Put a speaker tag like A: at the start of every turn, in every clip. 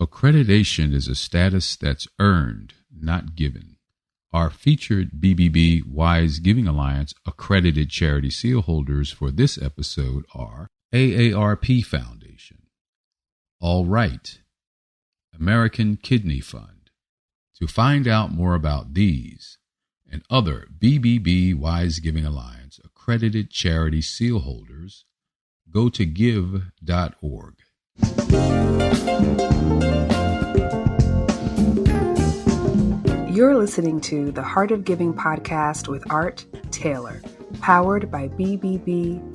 A: Accreditation is a status that's earned, not given. Our featured BBB Wise Giving Alliance accredited charity seal holders for this episode are AARP Foundation, All Right, American Kidney Fund. To find out more about these and other BBB Wise Giving Alliance accredited charity seal holders, go to give.org.
B: You're listening to the Heart of Giving podcast with Art Taylor, powered by bbbgive.org.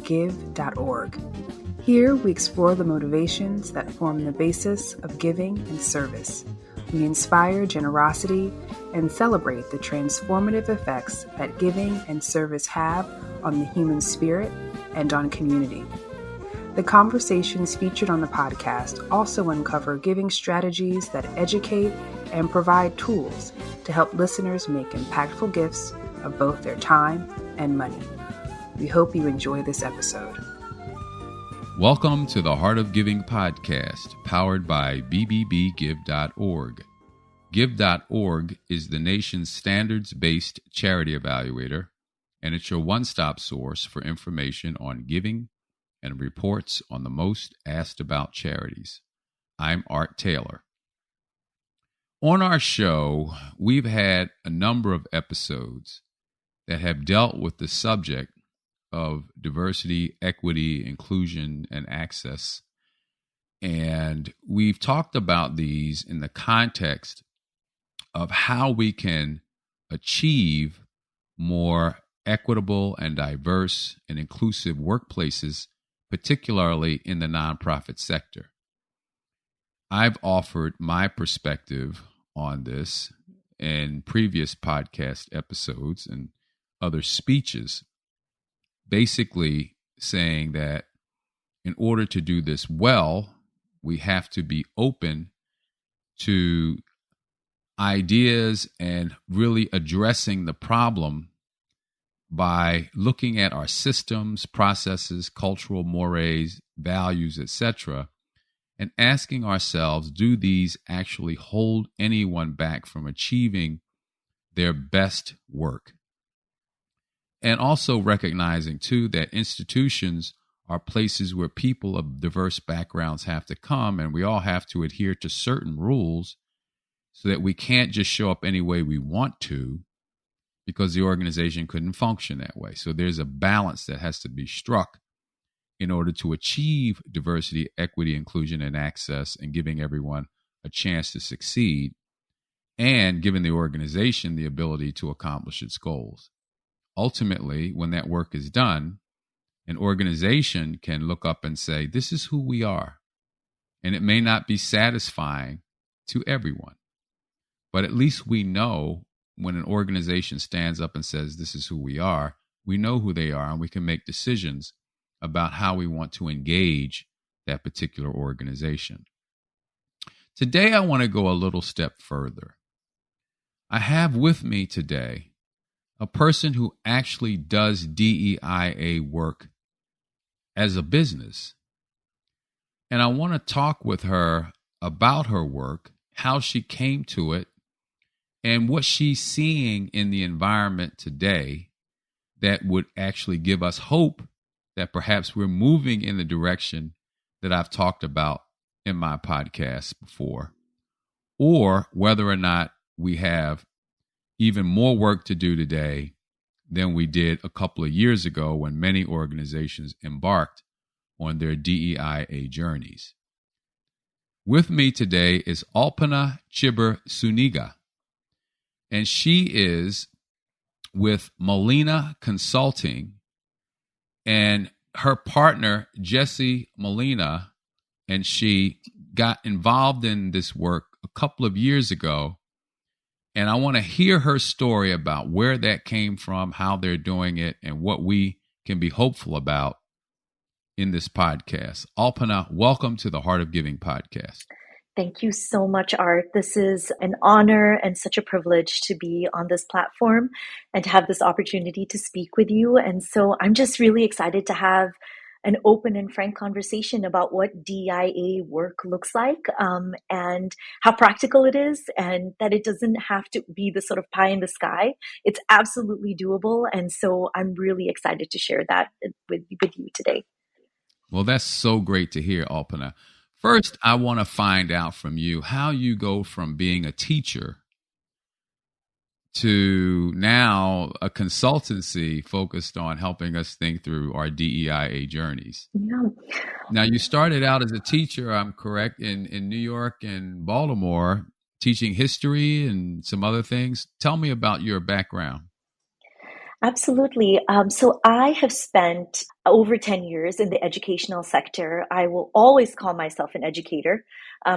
B: Here we explore the motivations that form the basis of giving and service. We inspire generosity and celebrate the transformative effects that giving and service have on the human spirit and on community. The conversations featured on the podcast also uncover giving strategies that educate and provide tools to help listeners make impactful gifts of both their time and money. We hope you enjoy this episode.
A: Welcome to the Heart of Giving podcast, powered by bbbgive.org. Give.org is the nation's standards-based charity evaluator, and it's your one-stop source for information on giving and reports on the most asked about charities. I'm Art Taylor. On our show, we've had a number of episodes that have dealt with the subject of diversity, equity, inclusion, and access. And we've talked about these in the context of how we can achieve more equitable and diverse and inclusive workplaces, particularly in the nonprofit sector. I've offered my perspective on this in previous podcast episodes and other speeches, basically saying that in order to do this well, we have to be open to ideas and really addressing the problem by looking at our systems, processes, cultural mores, values, etc., and asking ourselves, do these actually hold anyone back from achieving their best work? And also recognizing, too, that institutions are places where people of diverse backgrounds have to come, and we all have to adhere to certain rules so that we can't just show up any way we want to, because the organization couldn't function that way. So there's a balance that has to be struck in order to achieve diversity, equity, inclusion, and access, and giving everyone a chance to succeed, and giving the organization the ability to accomplish its goals. Ultimately, when that work is done, an organization can look up and say, this is who we are. And it may not be satisfying to everyone, but at least we know when an organization stands up and says, this is who we know who they are, and we can make decisions about how we want to engage that particular organization. Today, I want to go a little step further. I have with me today a person who actually does DEIA work as a business. And I want to talk with her about her work, how she came to it, and what she's seeing in the environment today that would actually give us hope that perhaps we're moving in the direction that I've talked about in my podcast before, or whether or not we have even more work to do today than we did a couple of years ago when many organizations embarked on their DEIA journeys. With me today is Alpana Chhibber-Zuniga, and she is with Molina Consulting, and her partner, Jesse Molina, and she got involved in this work a couple of years ago. And I want to hear her story about where that came from, how they're doing it, and what we can be hopeful about in this podcast. Alpana, welcome to the Heart of Giving podcast.
C: Thank you so much, Art. This is an honor and such a privilege to be on this platform and to have this opportunity to speak with you. And so I'm just really excited to have an open and frank conversation about what DIA work looks like, and how practical it is, and that it doesn't have to be the sort of pie in the sky. It's absolutely doable. And so I'm really excited to share that with you today.
A: Well, that's so great to hear, Alpana. First, I want to find out from you how you go from being a teacher to now a consultancy focused on helping us think through our DEIA journeys.
C: Yeah.
A: Now, you started out as a teacher, I'm correct, in New York and Baltimore, teaching history and some other things. Tell me about your background.
C: Absolutely. So I have spent over 10 years in the educational sector. I will always call myself an educator,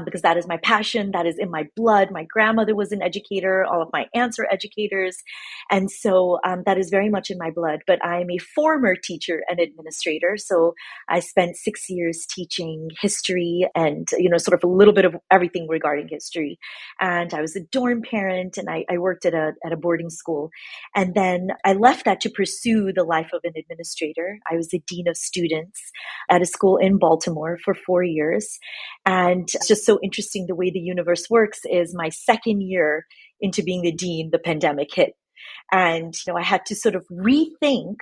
C: because that is my passion. That is in my blood. My grandmother was an educator. All of my aunts are educators. And so that is very much in my blood. But I'm a former teacher and administrator. So I spent 6 years teaching history and, sort of a little bit of everything regarding history. And I was a dorm parent, and I worked at a boarding school. And then I left that to pursue the life of an administrator. I was the dean of students at a school in Baltimore for 4 years. And it's just so interesting the way the universe works is my second year into being the dean, the pandemic hit. And, I had to sort of rethink,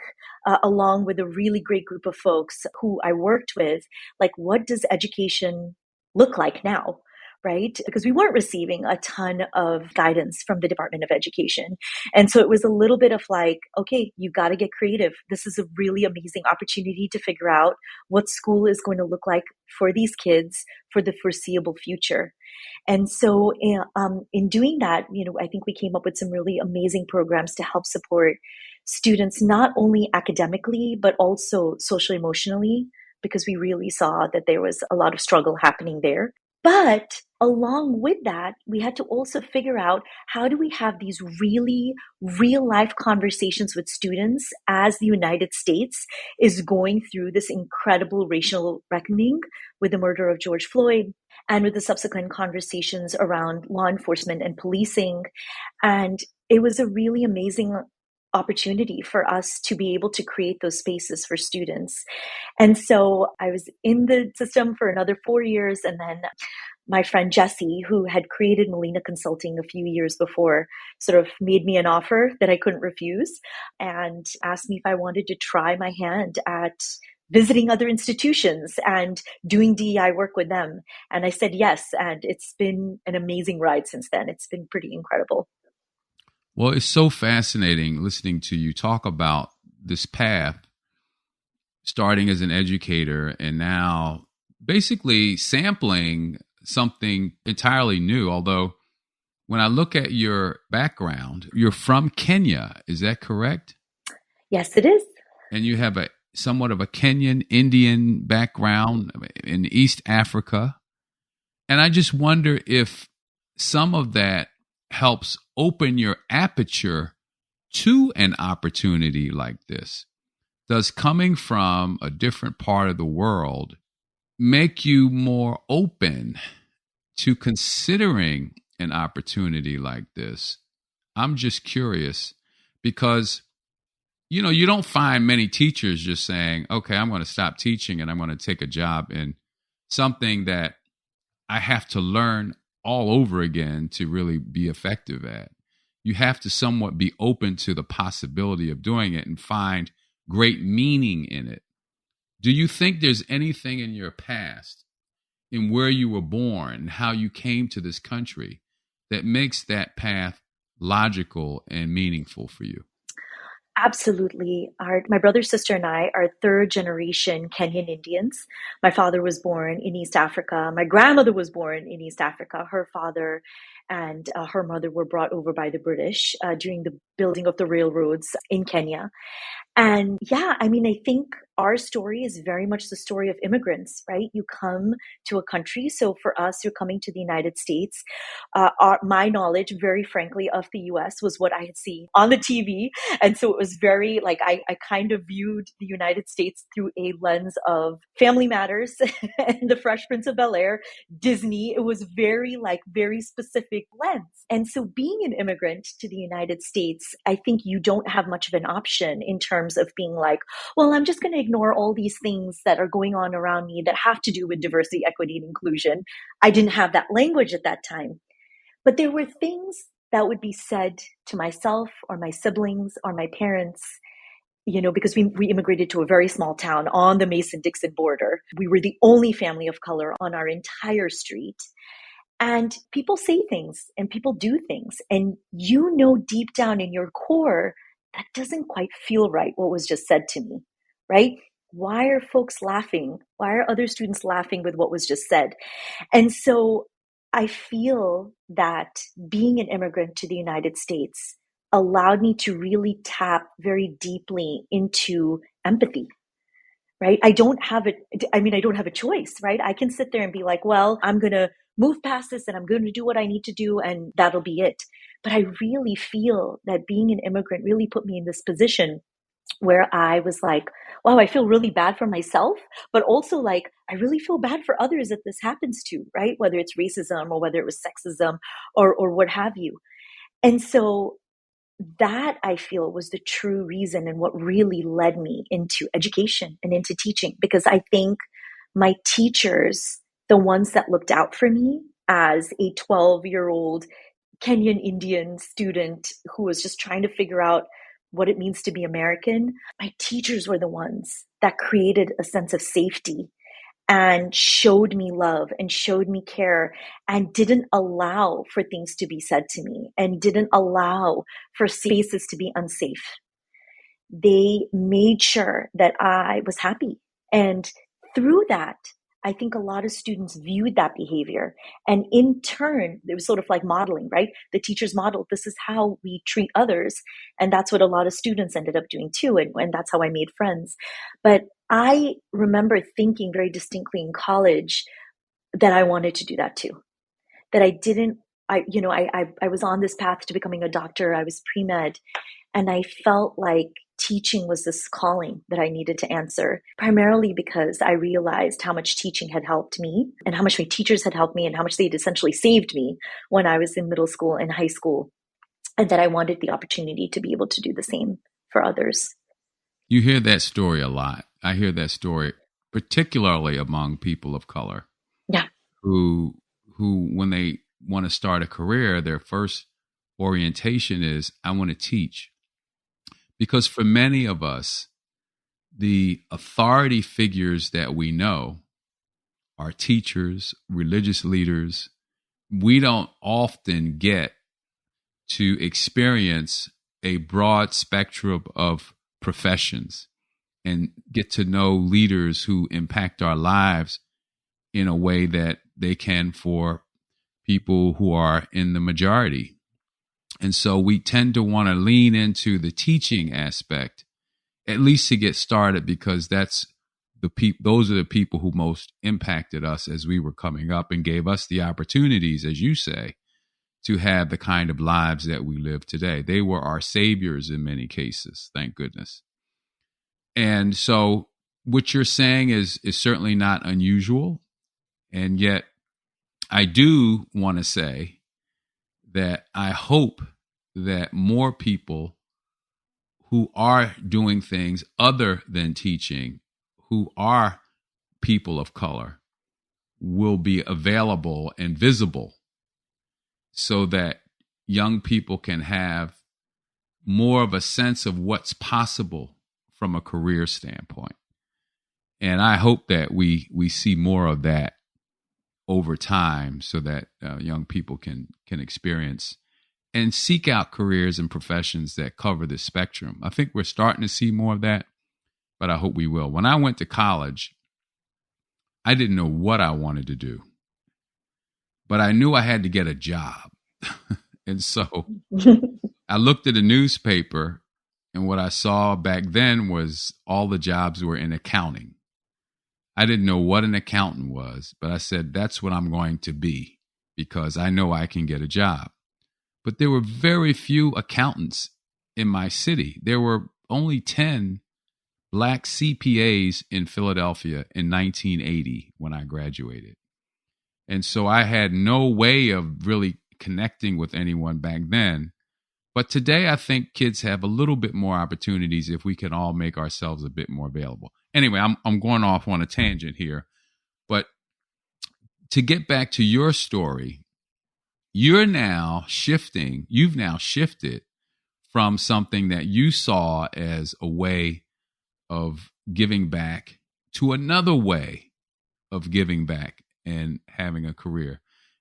C: along with a really great group of folks who I worked with, like, what does education look like now? Right? Because we weren't receiving a ton of guidance from the Department of Education. And so it was a little bit of like, okay, you got to get creative. This is a really amazing opportunity to figure out what school is going to look like for these kids for the foreseeable future. And so in doing that, I think we came up with some really amazing programs to help support students, not only academically, but also social emotionally, because we really saw that there was a lot of struggle happening there. But along with that, we had to also figure out how do we have these really real life conversations with students as the United States is going through this incredible racial reckoning with the murder of George Floyd and with the subsequent conversations around law enforcement and policing. And it was a really amazing opportunity for us to be able to create those spaces for students. And so I was in the system for another 4 years. And then my friend Jessie, who had created Molina Consulting a few years before, sort of made me an offer that I couldn't refuse and asked me if I wanted to try my hand at visiting other institutions and doing DEI work with them. And I said yes. And it's been an amazing ride since then. It's been pretty incredible.
A: Well, it's so fascinating listening to you talk about this path, starting as an educator and now basically sampling something entirely new. Although when I look at your background, you're from Kenya. Is that correct?
C: Yes, it is.
A: And you have a somewhat of a Kenyan Indian background in East Africa. And I just wonder if some of that helps open your aperture to an opportunity like this. Does coming from a different part of the world make you more open to considering an opportunity like this? I'm just curious because, you don't find many teachers just saying, okay, I'm going to stop teaching and I'm going to take a job in something that I have to learn all over again to really be effective at. You have to somewhat be open to the possibility of doing it and find great meaning in it. Do you think there's anything in your past, in where you were born, how you came to this country, that makes that path logical and meaningful for you?
C: Absolutely. My brother, sister, and I are third generation Kenyan Indians. My father was born in East Africa. My grandmother was born in East Africa. Her father and her mother were brought over by the British during the building of the railroads in Kenya. And yeah, I think our story is very much the story of immigrants, right? You come to a country. So for us, you're coming to the United States. My knowledge, very frankly, of the US was what I had seen on the TV. And so it was very I kind of viewed the United States through a lens of Family Matters and The Fresh Prince of Bel-Air, Disney. It was very specific lens. And so being an immigrant to the United States, States, I think you don't have much of an option in terms of being like, well, I'm just going to ignore all these things that are going on around me that have to do with diversity, equity, and inclusion. I didn't have that language at that time. But there were things that would be said to myself or my siblings or my parents, because we immigrated to a very small town on the Mason-Dixon border. We were the only family of color on our entire street. And people say things and people do things. And deep down in your core, that doesn't quite feel right, what was just said to me, right? Why are folks laughing? Why are other students laughing with what was just said? And so I feel that being an immigrant to the United States allowed me to really tap very deeply into empathy, right? I don't have a choice, right? I can sit there and be like, well, I'm going to move past this and I'm going to do what I need to do and that'll be it. But I really feel that being an immigrant really put me in this position where I was like, wow, I feel really bad for myself, but also like, I really feel bad for others that this happens to, right? Whether it's racism or whether it was sexism or what have you. And so that I feel was the true reason and what really led me into education and into teaching, because I think my teachers, the ones that looked out for me as a 12-year-old Kenyan Indian student who was just trying to figure out what it means to be American, my teachers were the ones that created a sense of safety and showed me love and showed me care and didn't allow for things to be said to me and didn't allow for spaces to be unsafe. They made sure that I was happy. And through that, I think a lot of students viewed that behavior. And in turn, it was sort of like modeling, right? The teachers modeled, this is how we treat others. And that's what a lot of students ended up doing too. And that's how I made friends. But I remember thinking very distinctly in college that I wanted to do that too. That I was on this path to becoming a doctor. I was pre-med. And I felt like teaching was this calling that I needed to answer, primarily because I realized how much teaching had helped me and how much my teachers had helped me and how much they'd essentially saved me when I was in middle school and high school, and that I wanted the opportunity to be able to do the same for others.
A: You hear that story a lot. I hear that story particularly among people of color.
C: Yeah.
A: Who when they want to start a career, their first orientation is, I want to teach. Because for many of us, the authority figures that we know are teachers, religious leaders. We don't often get to experience a broad spectrum of professions and get to know leaders who impact our lives in a way that they can for people who are in the majority. And so we tend to want to lean into the teaching aspect, at least to get started, because those are the people who most impacted us as we were coming up and gave us the opportunities, as you say, to have the kind of lives that we live today. They were our saviors in many cases, thank goodness. And so what you're saying is certainly not unusual. And yet I do want to say that I hope that more people who are doing things other than teaching, who are people of color, will be available and visible so that young people can have more of a sense of what's possible from a career standpoint. And I hope that we see more of that over time so that young people can experience and seek out careers and professions that cover the spectrum. I think we're starting to see more of that, but I hope we will. When I went to college, I didn't know what I wanted to do, but I knew I had to get a job. And so I looked at a newspaper, and what I saw back then was all the jobs were in accounting. I didn't know what an accountant was, but I said, that's what I'm going to be because I know I can get a job. But there were very few accountants in my city. There were only 10 Black CPAs in Philadelphia in 1980 when I graduated. And so I had no way of really connecting with anyone back then. But today, I think kids have a little bit more opportunities if we can all make ourselves a bit more available. Anyway, I'm going off on a tangent here. But to get back to your story, you've now shifted from something that you saw as a way of giving back to another way of giving back and having a career.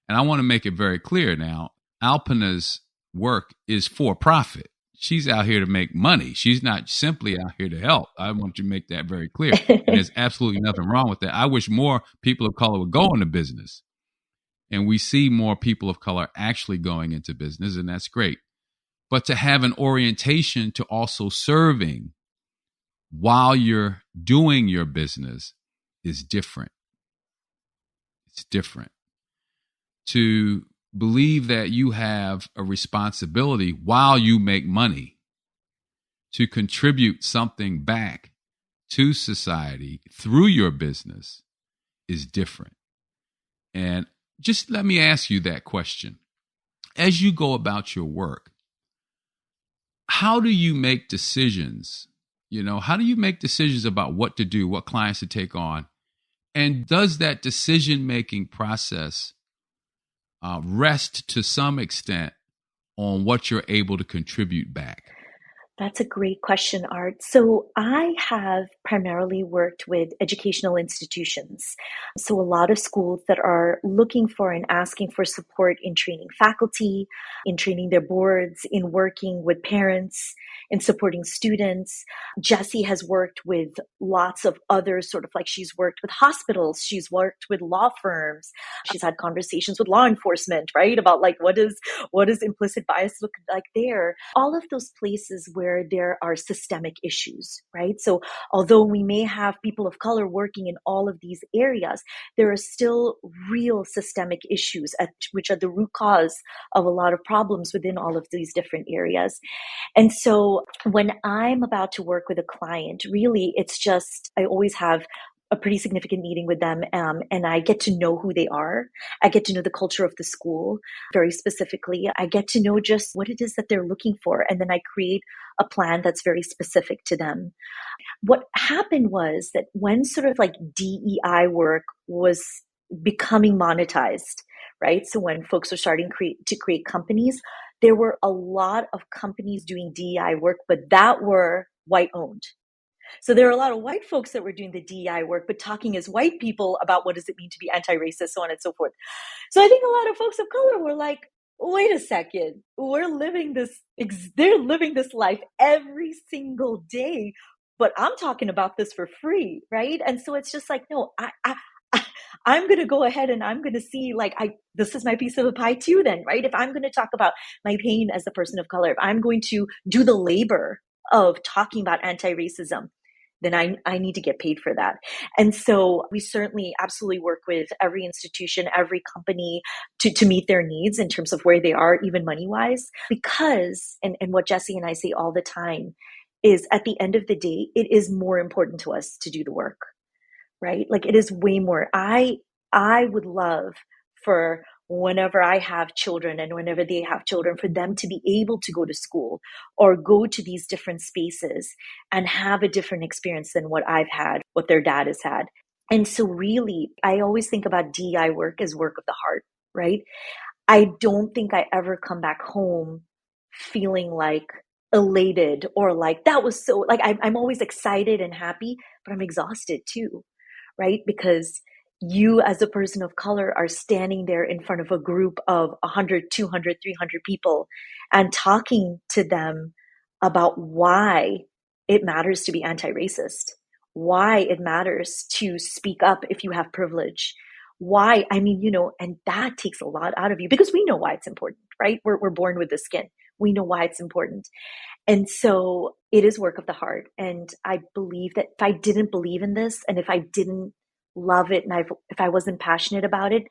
A: And I want to make it very clear now, Alpana's work is for profit. She's out here to make money. She's not simply out here to help. I want you to make that very clear. And there's absolutely nothing wrong with that. I wish more people of color would go into business. And we see more people of color actually going into business, and that's great. But to have an orientation to also serving while you're doing your business is different. It's different. To believe that you have a responsibility while you make money to contribute something back to society through your business is different. And just let me ask you that question. As you go about your work, how do you make decisions? How do you make decisions about what to do, what clients to take on? And does that decision-making process rest to some extent on what you're able to contribute back?
C: That's a great question, Art. So I have primarily worked with educational institutions. So a lot of schools that are looking for and asking for support in training faculty, in training their boards, in working with parents, in supporting students. Jessie has worked with lots of other she's worked with hospitals, she's worked with law firms, she's had conversations with law enforcement, right? About what does implicit bias look like there? All of those places where there are systemic issues, right? So although we may have people of color working in all of these areas, there are still real systemic issues which are the root cause of a lot of problems within all of these different areas. And so when I'm about to work with a client, really, it's just, I always have a pretty significant meeting with them, and I get to know who they are. I get to know the culture of the school very specifically. I get to know just what it is that they're looking for, and then I create a plan that's very specific to them. What happened was that when DEI work was becoming monetized, right? So when folks were starting to create companies, there were a lot of companies doing DEI work, but that were white owned. So there are a lot of white folks that were doing the DEI work, but talking as white people about what does it mean to be anti-racist, so on and so forth. So I think a lot of folks of color were like, wait a second, they're living this life every single day, but I'm talking about this for free, right? And so it's just like, no, I'm going to go ahead and I'm going to see, this is my piece of the pie too then, right? If I'm going to talk about my pain as a person of color, if I'm going to do the labor of talking about anti-racism, then I need to get paid for that. And so we certainly absolutely work with every institution, every company to meet their needs in terms of where they are, even money-wise, because, and what Jessie and I say all the time, is at the end of the day, it is more important to us to do the work, right? It is way more. I would love for whenever I have children and whenever they have children, for them to be able to go to school or go to these different spaces and have a different experience than what I've had, what their dad has had. And so really, I always think about DEI work as work of the heart, right? I don't think I ever come back home feeling elated or that was so, I'm always excited and happy, but I'm exhausted too, right? Because you as a person of color are standing there in front of a group of 100, 200, 300 people and talking to them about why it matters to be anti-racist, why it matters to speak up if you have privilege, why, and that takes a lot out of you because we know why it's important, right? We're born with the skin. We know why it's important. And so it is work of the heart. And I believe that if I didn't believe in this and if I didn't love it and if I wasn't passionate about it,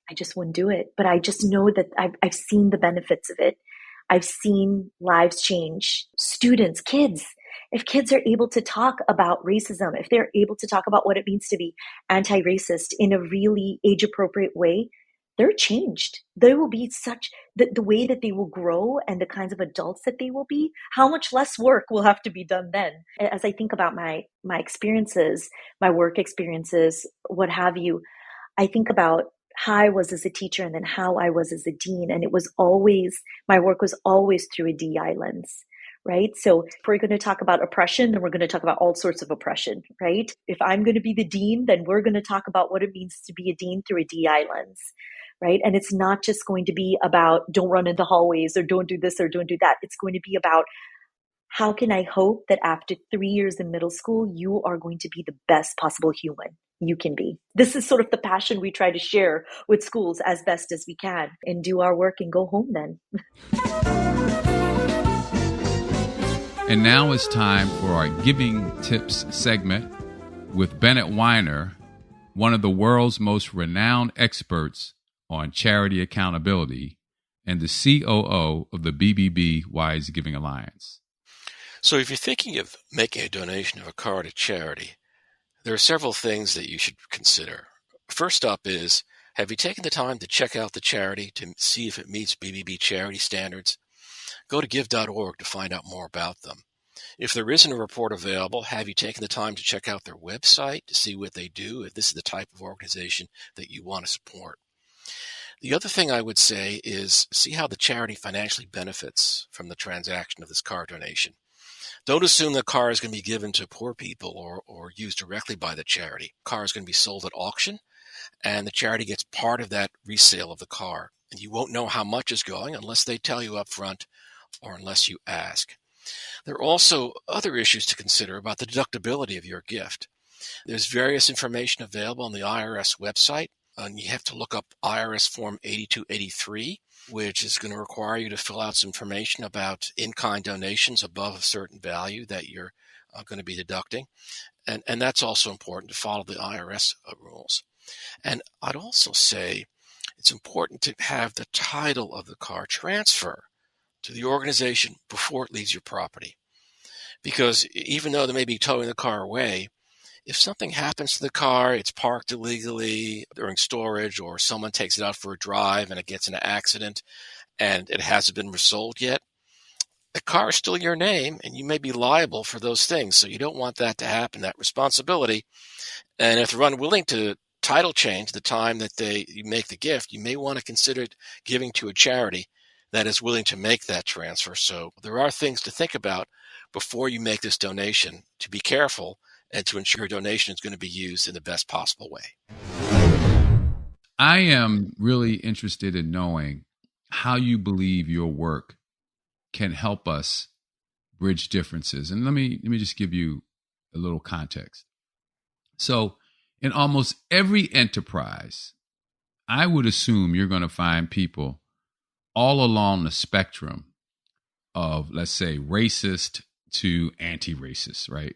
C: I just wouldn't do it. But I just know that I've seen the benefits of it. I've seen lives change. Students, kids, if kids are able to talk about racism, if they're able to talk about what it means to be anti-racist in a really age-appropriate way, they're changed. They will be the way that they will grow and the kinds of adults that they will be, how much less work will have to be done then. As I think about my experiences, my work experiences, what have you, I think about how I was as a teacher and then how I was as a dean. And my work was always through a DEI lens, right? So if we're going to talk about oppression, then we're going to talk about all sorts of oppression, right? If I'm going to be the dean, then we're going to talk about what it means to be a dean through a DEI lens, right? And it's not just going to be about don't run into hallways or don't do this or don't do that. It's going to be about how can I hope that after 3 years in middle school, you are going to be the best possible human you can be. This is sort of the passion we try to share with schools as best as we can and do our work and go home then.
A: And now it's time for our Giving Tips segment with Bennett Weiner, one of the world's most renowned experts on charity accountability and the COO of the BBB Wise Giving Alliance.
D: So if you're thinking of making a donation of a car to charity, there are several things that you should consider. First up is, have you taken the time to check out the charity to see if it meets BBB charity standards? Go to give.org to find out more about them. If there isn't a report available, have you taken the time to check out their website to see what they do, if this is the type of organization that you want to support? The other thing I would say is see how the charity financially benefits from the transaction of this car donation. Don't assume the car is going to be given to poor people or used directly by the charity. The car is going to be sold at auction, and the charity gets part of that resale of the car. And you won't know how much is going unless they tell you up front or unless you ask. There are also other issues to consider about the deductibility of your gift. There's various information available on the IRS website, and you have to look up IRS Form 8283, which is going to require you to fill out some information about in-kind donations above a certain value that you're going to be deducting. And that's also important to follow the IRS rules. And I'd also say it's important to have the title of the car transfer to the organization before it leaves your property. Because even though they may be towing the car away, if something happens to the car, it's parked illegally during storage, or someone takes it out for a drive and it gets in an accident and it hasn't been resold yet, the car is still your name and you may be liable for those things. So you don't want that to happen, that responsibility. And if they're unwilling to title change the time that you make the gift, you may want to consider giving to a charity that is willing to make that transfer. So there are things to think about before you make this donation, to be careful and to ensure your donation is going to be used in the best possible way.
A: I am really interested in knowing how you believe your work can help us bridge differences. And let me just give you a little context. So in almost every enterprise, I would assume you're going to find people all along the spectrum of, let's say, racist to anti-racist, right?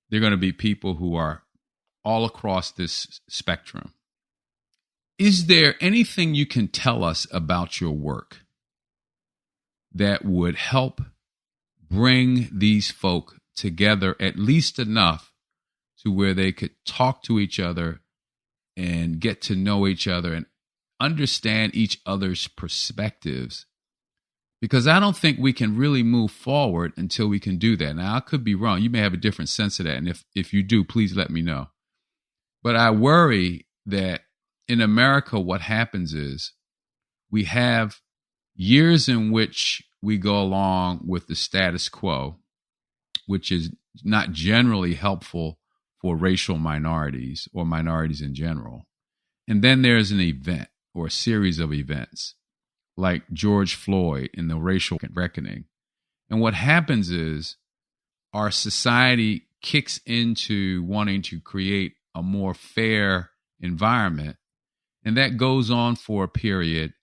A: They're going to be people who are all across this spectrum. Is there anything you can tell us about your work that would help bring these folk together at least enough to where they could talk to each other and get to know each other and understand each other's perspectives? Because I don't think we can really move forward until we can do that. Now, I could be wrong. You may have a different sense of that. And if you do, please let me know. But I worry that in America, what happens is we have years in which we go along with the status quo, which is not generally helpful for racial minorities or minorities in general. And then there's an event or a series of events like George Floyd in the racial reckoning. And what happens is our society kicks into wanting to create a more fair environment. And that goes on for a period.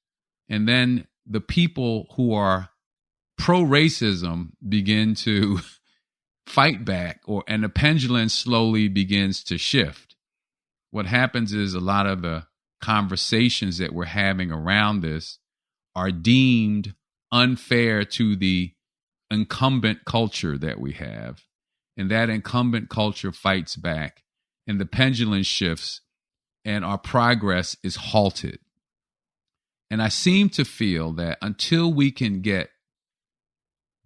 A: And then the people who are pro-racism begin to fight back, and the pendulum slowly begins to shift. What happens is a lot of the conversations that we're having around this are deemed unfair to the incumbent culture that we have. And that incumbent culture fights back, and the pendulum shifts, and our progress is halted. And I seem to feel that until we can get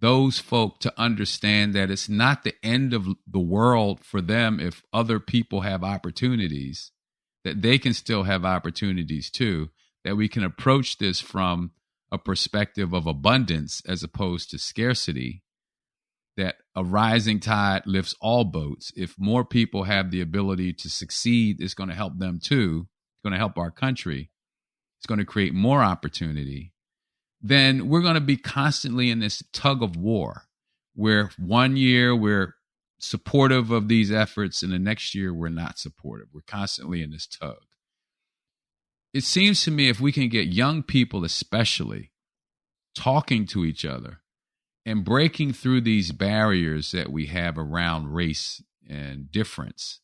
A: those folk to understand that it's not the end of the world for them if other people have opportunities, that they can still have opportunities too, that we can approach this from a perspective of abundance as opposed to scarcity, that a rising tide lifts all boats. If more people have the ability to succeed, it's going to help them too. It's going to help our country. It's going to create more opportunity. Then we're going to be constantly in this tug of war where one year we're supportive of these efforts and the next year we're not supportive. We're constantly in this tug. It seems to me if we can get young people especially talking to each other and breaking through these barriers that we have around race and difference,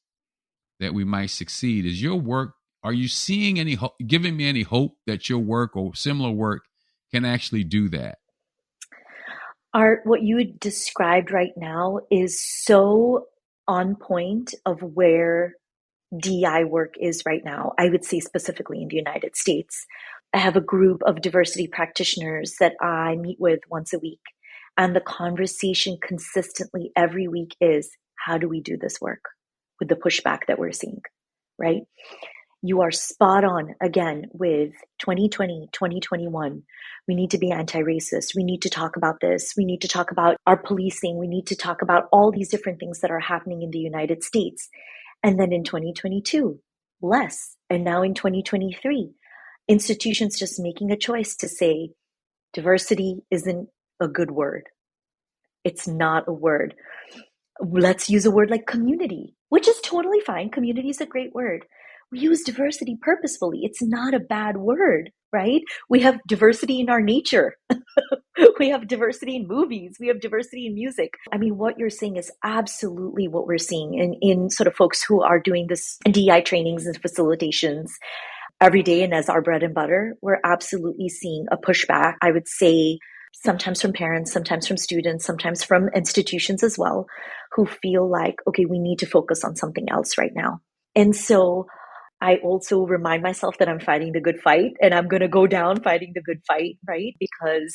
A: that we might succeed. Is your work, are you seeing any, giving me any hope that your work or similar work can actually do that?
C: Art, what you described right now is so on point of where DEI work is right now. I would say specifically in the United States. I have a group of diversity practitioners that I meet with once a week. And the conversation consistently every week is, how do we do this work with the pushback that we're seeing, right? You are spot on again with 2020, 2021. We need to be anti-racist. We need to talk about this. We need to talk about our policing. We need to talk about all these different things that are happening in the United States. And then in 2022, less. And now in 2023, institutions just making a choice to say diversity isn't a good word. It's not a word. Let's use a word like community, which is totally fine. Community is a great word. We use diversity purposefully. It's not a bad word, right? We have diversity in our nature. We have diversity in movies. We have diversity in music. I mean, what you're saying is absolutely what we're seeing in sort of folks who are doing this DEI trainings and facilitations every day. And as our bread and butter, we're absolutely seeing a pushback, I would say, sometimes from parents, sometimes from students, sometimes from institutions as well, who feel like, okay, we need to focus on something else right now. And so I also remind myself that I'm fighting the good fight, and I'm going to go down fighting the good fight, right? Because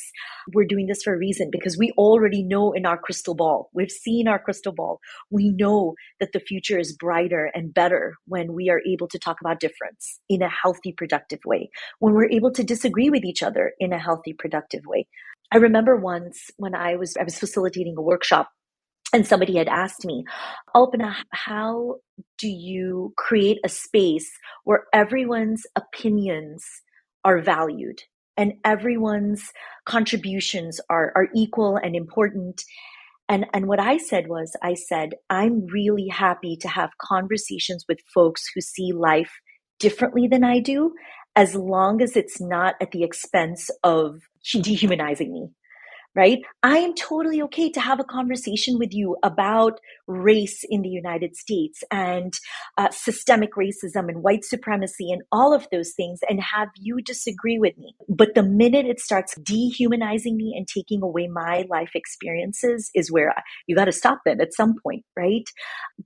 C: we're doing this for a reason, because we already know in our crystal ball, we've seen our crystal ball. We know that the future is brighter and better when we are able to talk about difference in a healthy, productive way, when we're able to disagree with each other in a healthy, productive way. I remember once when I was facilitating a workshop, and somebody had asked me, Alpana, how do you create a space where everyone's opinions are valued and everyone's contributions are equal and important? And what I said was, I'm really happy to have conversations with folks who see life differently than I do, as long as it's not at the expense of dehumanizing me. Right? I am totally okay to have a conversation with you about race in the United States and systemic racism and white supremacy and all of those things, and have you disagree with me. But the minute it starts dehumanizing me and taking away my life experiences is where you got to stop them at some point, right?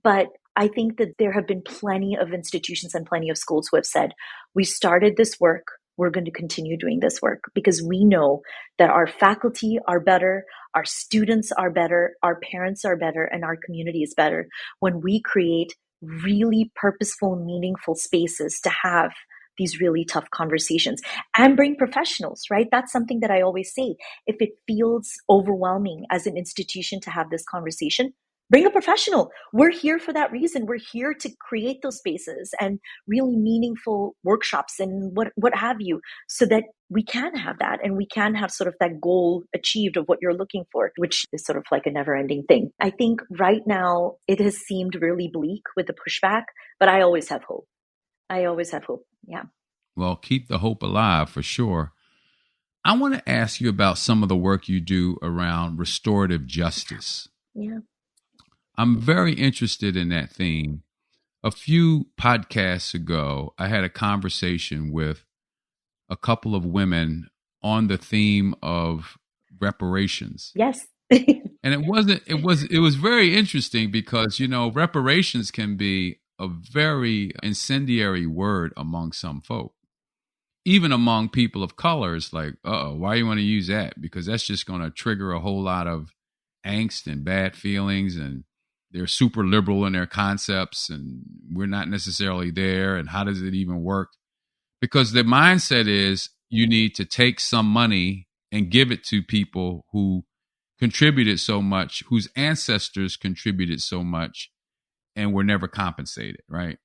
C: But I think that there have been plenty of institutions and plenty of schools who have said, we started this work, we're going to continue doing this work, because we know that our faculty are better, our students are better, our parents are better, and our community is better when we create really purposeful, meaningful spaces to have these really tough conversations and bring professionals, right? That's something that I always say. If it feels overwhelming as an institution to have this conversation, bring a professional. We're here for that reason. We're here to create those spaces and really meaningful workshops and what have you, so that we can have that and we can have sort of that goal achieved of what you're looking for, which is sort of like a never-ending thing. I think right now it has seemed really bleak with the pushback, but I always have hope. Yeah.
A: Well, keep the hope alive for sure. I want to ask you about some of the work you do around restorative justice.
C: Yeah.
A: I'm very interested in that theme. A few podcasts ago, I had a conversation with a couple of women on the theme of reparations.
C: Yes.
A: And it was very interesting because, you know, reparations can be a very incendiary word among some folk. even among people of color, it's like, why you want to use that? Because that's just going to trigger a whole lot of angst and bad feelings, and they're super liberal in their concepts, and we're not necessarily there. And how does it even work? Because the mindset is you need to take some money and give it to people who contributed so much, whose ancestors contributed so much, and were never compensated, right?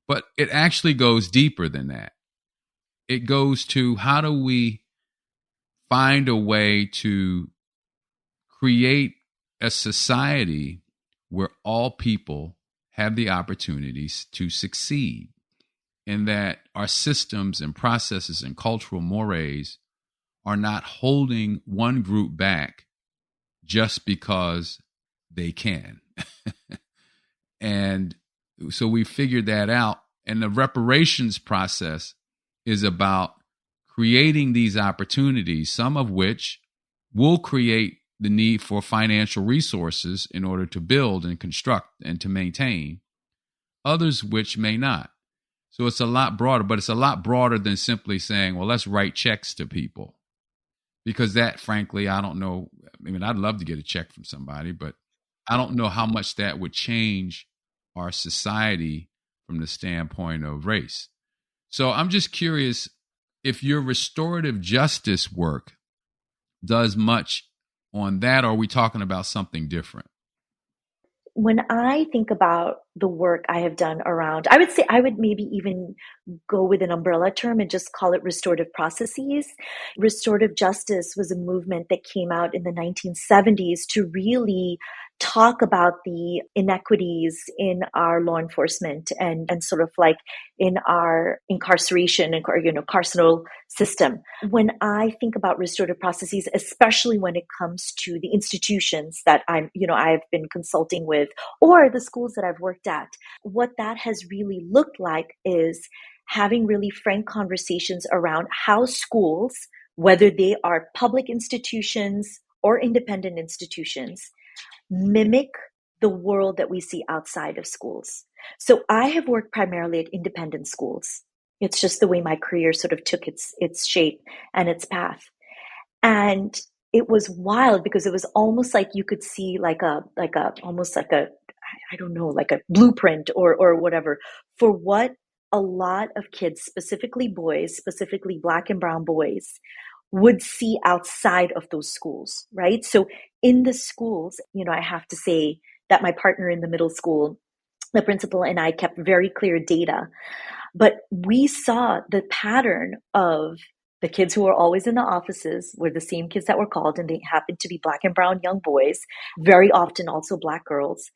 A: But it actually goes deeper than that. It goes to, how do we find a way to create a society where all people have the opportunities to succeed, and that our systems and processes and cultural mores are not holding one group back just because they can. And so we figured that out. And the reparations process is about creating these opportunities, some of which will create the need for financial resources in order to build and construct and to maintain, others which may not. So it's a lot broader, but it's a lot broader than simply saying, well, let's write checks to people. Because that, frankly, I don't know. I mean, I'd love to get a check from somebody, but I don't know how much that would change our society from the standpoint of race. So I'm just curious if your restorative justice work does much on that, or are we talking about something different?
C: When I think about the work I have done around, I would say I would maybe even go with an umbrella term and just call it restorative processes. Restorative justice was a movement that came out in the 1970s to really talk about the inequities in our law enforcement and sort of like in our incarceration and carceral system. When I think about restorative processes, especially when it comes to the institutions that I've been consulting with, or the schools that I've worked at, what that has really looked like is having really frank conversations around how schools, whether they are public institutions or independent institutions, mimic the world that we see outside of schools. So I have worked primarily at independent schools. It's just the way my career sort of took its shape and its path. And it was wild because it was almost like you could see like a blueprint or whatever for what a lot of kids, specifically boys, specifically Black and brown boys, would see outside of those schools, right? So in the schools, I have to say that my partner in the middle school, the principal, and I kept very clear data, but we saw the pattern of the kids who were always in the offices were the same kids that were called, and they happened to be Black and brown young boys, very often also Black girls.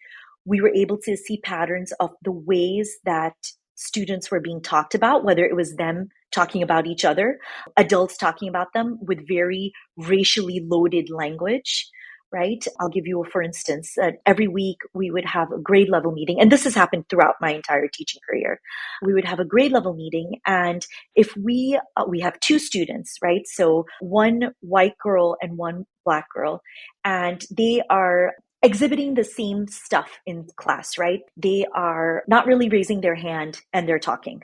C: We were able to see patterns of the ways that students were being talked about, whether it was them talking about each other, adults talking about them with very racially loaded language, right? I'll give you for instance, every week we would have a grade level meeting, and this has happened throughout my entire teaching career. We would have a grade level meeting, and if we have two students, right? So one white girl and one Black girl, and they are exhibiting the same stuff in class, right? They are not really raising their hand and they're talking.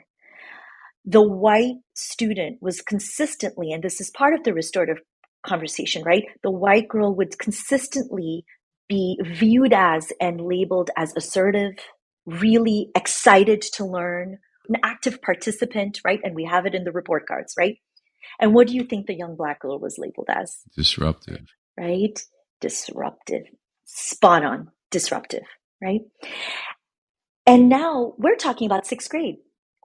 C: The white student was consistently, and this is part of the restorative conversation, right? The white girl would consistently be viewed as and labeled as assertive, really excited to learn, an active participant, right? And we have it in the report cards, right? And what do you think the young Black girl was labeled as?
A: Disruptive.
C: Right? Disruptive. Spot on. Disruptive, right? And now we're talking about sixth grade.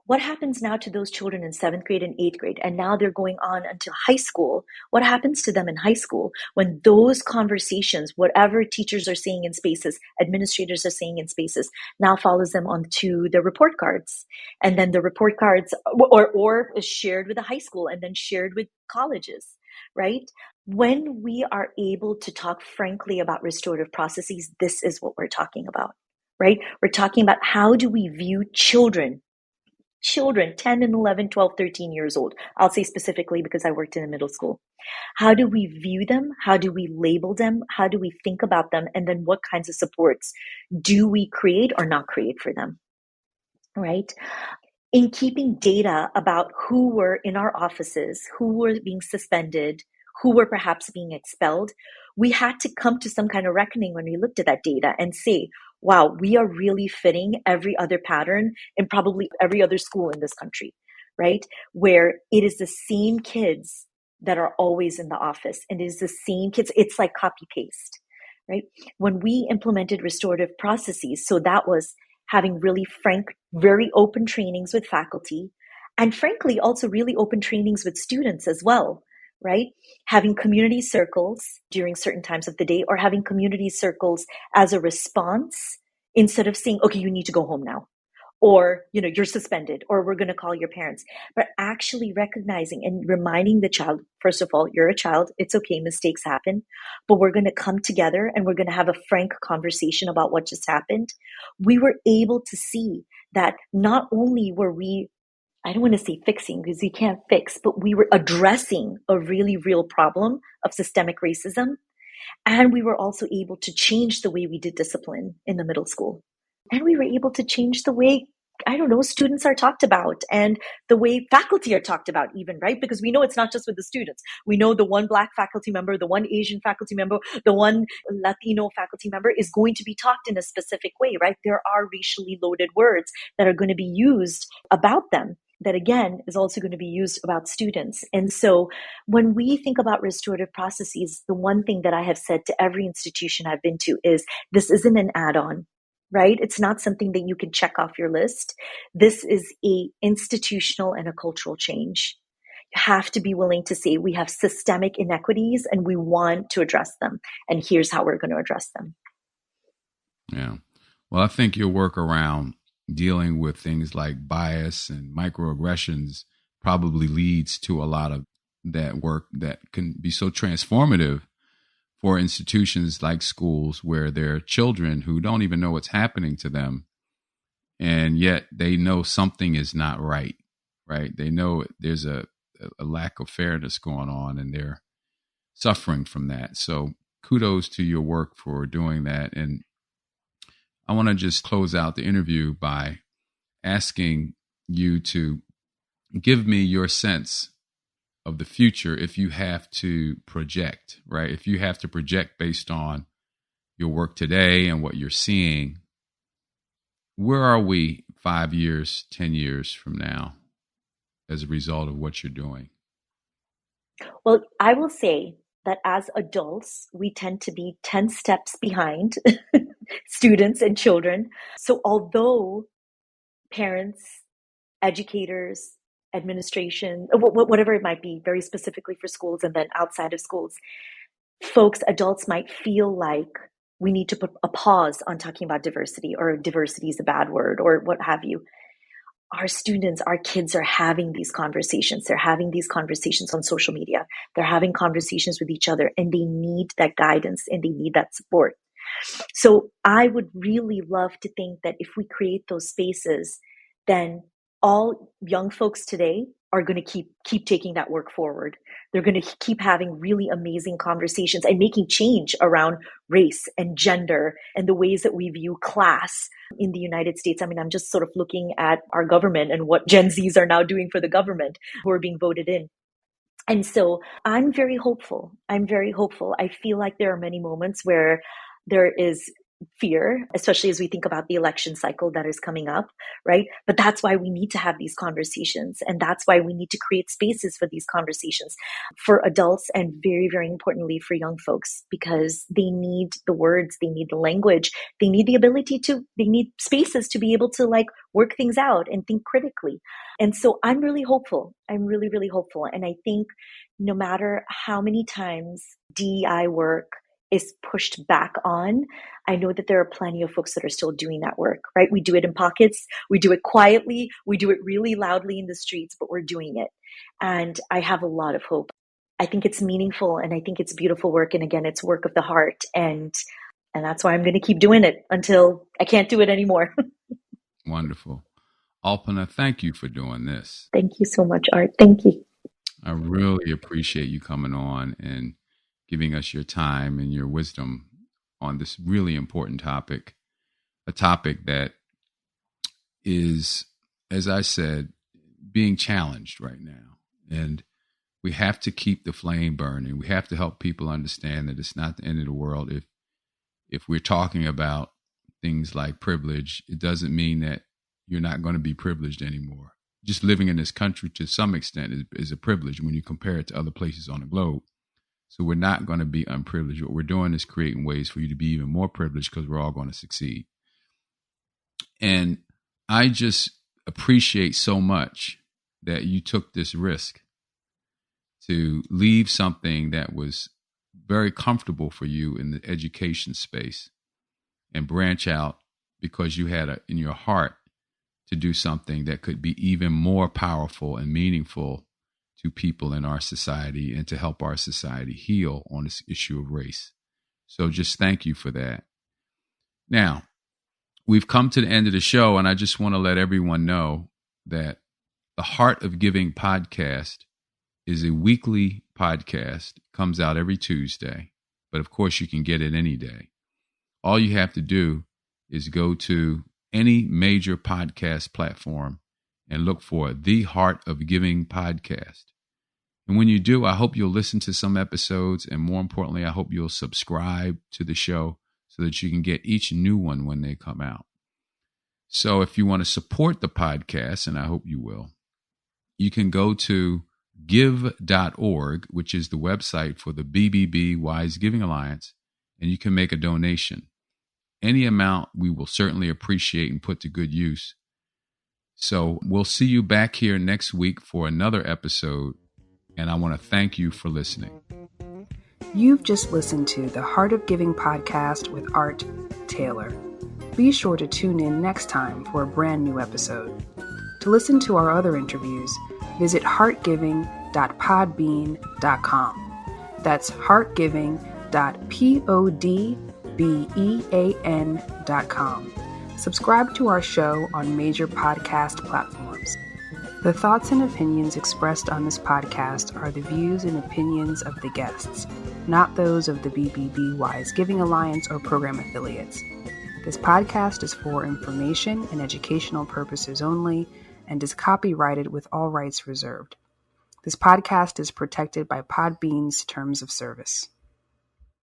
C: What happens now to those children in seventh grade and eighth grade? And now they're going on until high school. What happens to them in high school when those conversations, whatever teachers are saying in spaces, administrators are saying in spaces, now follows them onto the report cards? And then the report cards or is shared with the high school and then shared with colleges, right? When we are able to talk frankly about restorative processes, this is what we're talking about, right? We're talking about how do we view children 10 and 11, 12, 13 years old. I'll say specifically because I worked in a middle school. How do we view them? How do we label them? How do we think about them? And then what kinds of supports do we create or not create for them, right? in keeping data about who were in our offices, who were being suspended, who were perhaps being expelled, we had to come to some kind of reckoning when we looked at that data and say, wow, we are really fitting every other pattern in probably every other school in this country, right? Where it is the same kids that are always in the office, and it is the same kids. It's like copy paste, right? When we implemented restorative processes, so that was having really frank, very open trainings with faculty, and frankly, also really open trainings with students as well, right? Having community circles during certain times of the day, or having community circles as a response instead of saying, okay, you need to go home now, or, you're suspended, or we're going to call your parents, but actually recognizing and reminding the child, first of all, you're a child. It's okay. Mistakes happen, but we're going to come together and we're going to have a frank conversation about what just happened. We were able to see that not only were we, I don't want to say fixing because you can't fix, but we were addressing a really real problem of systemic racism. And we were also able to change the way we did discipline in the middle school. And we were able to change the way, students are talked about and the way faculty are talked about even, right? Because we know it's not just with the students. We know the one Black faculty member, the one Asian faculty member, the one Latino faculty member is going to be talked in a specific way, right? There are racially loaded words that are going to be used about them that, again, is also going to be used about students. And so when we think about restorative processes, the one thing that I have said to every institution I've been to is this isn't an add-on, right? It's not something that you can check off your list. This is a institutional and a cultural change. You have to be willing to say we have systemic inequities and we want to address them. And here's how we're going to address them.
A: Yeah. Well, I think your work around dealing with things like bias and microaggressions probably leads to a lot of that work that can be so transformative for institutions like schools, where there are children who don't even know what's happening to them, and yet they know something is not right, right? They know there's a lack of fairness going on, and they're suffering from that. So kudos to your work for doing that. And I want to just close out the interview by asking you to give me your sense of the future if you have to project, right? If you have to project based on your work today and what you're seeing, where are we 5 years, 10 years from now as a result of what you're doing?
C: Well, I will say that as adults, we tend to be 10 steps behind students and children. So although parents, educators, administration, whatever it might be, very specifically for schools and then outside of schools, adults might feel like we need to put a pause on talking about diversity, or diversity is a bad word, or what have you. Our students, our kids are having these conversations. They're having these conversations on social media. They're having conversations with each other, and they need that guidance and they need that support. So I would really love to think that if we create those spaces, then all young folks today are going to keep taking that work forward. They're going to keep having really amazing conversations and making change around race and gender and the ways that we view class in the United States. I mean, I'm just sort of looking at our government and what Gen Zs are now doing for the government who are being voted in. And so I'm very hopeful. I feel like there are many moments where there is fear, especially as we think about the election cycle that is coming up, right? But that's why we need to have these conversations. And that's why we need to create spaces for these conversations for adults and very, very importantly for young folks, because they need the words, they need the language, they need the ability they need spaces to be able to work things out and think critically. And so I'm really hopeful. I'm really, really hopeful. And I think no matter how many times DEI work is pushed back on, I know that there are plenty of folks that are still doing that work, right? We do it in pockets, we do it quietly, we do it really loudly in the streets, but we're doing it. And I have a lot of hope. I think it's meaningful and I think it's beautiful work. And again, it's work of the heart. And that's why I'm going to keep doing it until I can't do it anymore.
A: Wonderful. Alpana, thank you for doing this.
C: Thank you so much, Art. Thank you.
A: I really appreciate you coming on and giving us your time and your wisdom on this really important topic, a topic that is as I said, being challenged right now. And we have to keep the flame burning. We have to help people understand that it's not the end of the world. If we're talking about things like privilege, it doesn't mean that you're not going to be privileged anymore. Just living in this country to some extent is a privilege when you compare it to other places on the globe. So we're not going to be unprivileged. What we're doing is creating ways for you to be even more privileged because we're all going to succeed. And I just appreciate so much that you took this risk to leave something that was very comfortable for you in the education space and branch out because you had in your heart to do something that could be even more powerful and meaningful to people in our society and to help our society heal on this issue of race. So just thank you for that. Now, we've come to the end of the show, and I just want to let everyone know that the Heart of Giving podcast is a weekly podcast. It comes out every Tuesday, but of course you can get it any day. All you have to do is go to any major podcast platform and look for the Heart of Giving podcast. And when you do, I hope you'll listen to some episodes, and more importantly, I hope you'll subscribe to the show so that you can get each new one when they come out. So if you want to support the podcast, and I hope you will, you can go to give.org, which is the website for the BBB Wise Giving Alliance, and you can make a donation. Any amount we will certainly appreciate and put to good use. So we'll see you back here next week for another episode, and I want to thank you for listening.
B: You've just listened to the Heart of Giving podcast with Art Taylor. Be sure to tune in next time for a brand new episode. To listen to our other interviews, visit heartgiving.podbean.com. That's heartgiving.podbean.com. Subscribe to our show on major podcast platforms. The thoughts and opinions expressed on this podcast are the views and opinions of the guests, not those of the BBB Wise Giving Alliance or program affiliates. This podcast is for information and educational purposes only and is copyrighted with all rights reserved. This podcast is protected by Podbean's terms of service.